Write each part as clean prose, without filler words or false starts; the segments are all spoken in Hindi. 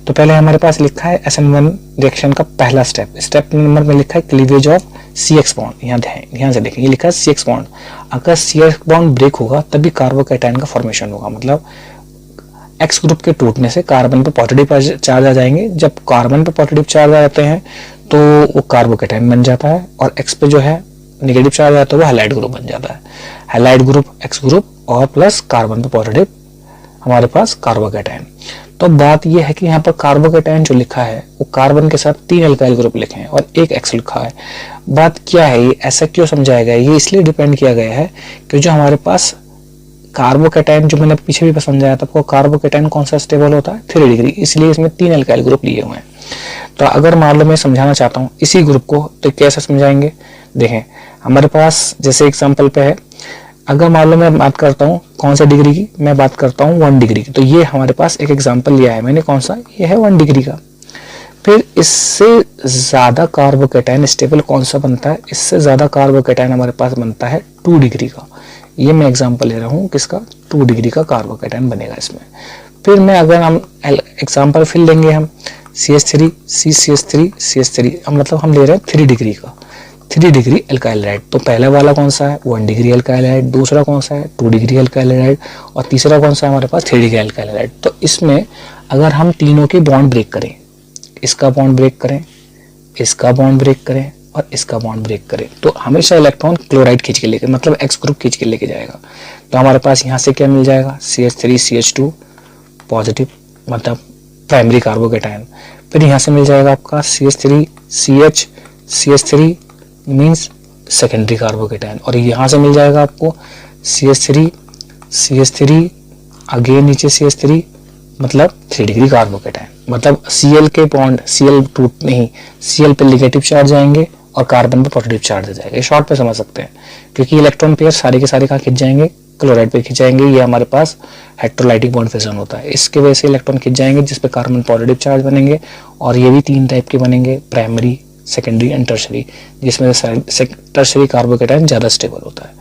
तो पहले हमारे पास लिखा है SN1 रिएक्शन का पहला स्टेप नंबर में लिखा है क्लीवेज ऑफ CX बॉन्ड। यहाँ ध्यान से देखें, ये लिखा है CX बॉन्ड। अगर CX बॉन्ड ब्रेक होगा तभी कार्बोकैटायन का फॉर्मेशन होगा, मतलब X ग्रुप के टूटने से कार्बन पे पॉजिटिव चार्ज आ जाएंगे। जब कार्बन पे पॉजिटिव चार्ज आ जाते हैं तो वो कार्बोकैटायन बन जाता है, और X पे जो है नेगेटिव चार्ज आता है वो हैलाइड ग्रुप बन जाता है। हैलाइड ग्रुप X ग्रुप और प्लस कार्बन पे पॉजिटिव हमारे पास कार्बोकैटायन। तो बात यह है कि यहाँ पर कार्बोकैटायन जो लिखा है वो कार्बन के साथ 3 अल्काइल ग्रुप लिखे हैं और 1 X लिखा है। बात क्या है, ये ऐसा क्यों समझाया गया है? ये इसलिए डिपेंड किया गया है कि जो हमारे पास कार्बोकैटायन, जो मैंने पीछे भी समझाया था आपको, कार्बोकैटायन कौन सा स्टेबल होता है 3 डिग्री, इसलिए इसमें 3 अल्काइल ग्रुप लिए हुए हैं। तो अगर मान लो मैं समझाना चाहता हूँ इसी ग्रुप को, तो कैसे समझाएंगे? देखें, हमारे पास जैसे एग्जांपल पे है, अगर मान लो मैं बात करता हूँ कौन सा डिग्री की, मैं बात करता हूँ 1 डिग्री की। तो ये हमारे पास एक एग्जांपल लिया है मैंने, कौन सा? ये है 1 डिग्री का। फिर इससे ज्यादा कार्बोकैटायन स्टेबल कौन सा बनता है? इससे ज्यादा कार्बोकैटायन हमारे पास बनता है 2 डिग्री का। ये मैं एग्जांपल ले रहा हूँ किसका? 2 डिग्री का कार्बोकैटायन बनेगा इसमें। फिर मैं अगर हम एग्जांपल फिर लेंगे हम CH3 CCH3 CH3, मतलब हम ले रहे हैं 3 डिग्री का, 3 डिग्री अल्काइल हाइड। तो पहला वाला कौन सा है? 1 डिग्री अल्काइल हाइड। दूसरा कौन सा है? 2 डिग्री अल्काइल हाइड। और तीसरा कौन सा है हमारे पास? 3 डिग्री अल्काइल हाइड। तो इसमें अगर हम तीनों के बॉन्ड ब्रेक करें, इसका बॉन्ड ब्रेक करें, इसका बॉन्ड ब्रेक करें और इसका बॉन्ड ब्रेक करें, तो हमेशा इलेक्ट्रॉन क्लोराइड खींच के लेके, मतलब X ग्रुप खींच के लेके जाएगा। तो हमारे पास यहाँ से क्या मिल जाएगा? CH3 CH2 पॉजिटिव, मतलब प्राइमरी कार्बोकैटायन। फिर यहाँ से मिल जाएगा आपका CH3 CH CH3 means secondary carbocation. और यहाँ से मिल जाएगा आपको CH3 अगेन नीचे CH3, मतलब 3 डिग्री कार्बोकैटायन। मतलब Cl के बॉन्ड, Cl टूटने ही Cl पे नेगेटिव चार्ज आएंगे और कार्बन पे पॉजिटिव चार्ज आ जाएगा। ये शॉर्ट पे समझ सकते हैं, क्योंकि इलेक्ट्रॉन पेयर सारे के सारे कहाँ खिंच जाएंगे? क्लोराइड पे खिंच जाएंगे। ये हमारे पास हेटेरोलाइटिक बॉन्ड फिजन होता है, इसके वजह से इलेक्ट्रॉन खिंच जाएंगे जिसपे कार्बन पॉजिटिव चार्ज बनेंगे। और ये भी 3 टाइप के बनेंगे, प्राइमरी, सेकेंडरी एंड टर्शरी, जिसमें टर्शरी कार्बोकैटायन ज्यादा स्टेबल होता है।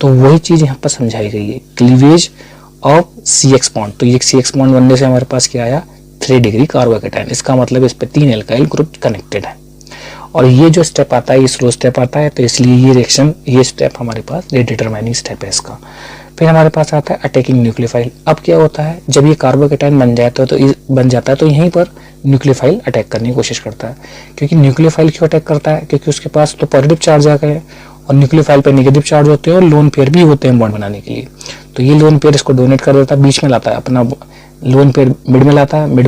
तो वही चीज यहाँ पर समझाई गई है, क्लीवेज ऑफ CX बॉन्ड। तो ये CX बॉन्ड बनने से हमारे पास क्या आया? 3 डिग्री कार्बोकैटायन। इसका मतलब इस पे 3 अल्काइल ग्रुप कनेक्टेड है। और ये जो स्टेप आता है ये स्लो स्टेप आता है, तो इसलिए ये रिएक्शन, ये स्टेप हमारे पास डिटरमाइनिंग स्टेप है इसका। फिर हमारे पास आता है अटैकिंग न्यूक्लियोफाइल। अब क्या होता है, जब ये कार्बोकैटायन बन जाता है तो यहीं पर न्यूक्लियोफाइल अटैक करने की कोशिश करता है। क्योंकि न्यूक्लियोफाइल क्यों अटैक करता है? क्योंकि उसके पास तो पॉजिटिव चार्ज आ गए और न्यूक्लियोफाइल पे नेगेटिव चार्ज होते हैं और लोन पेयर भी होते हैं बॉन्ड बनाने के लिए। तो ये लोन पेयर इसको डोनेट कर देता है, बीच में लाता है अपना लोन पेयर, मिड में लाता है, मिड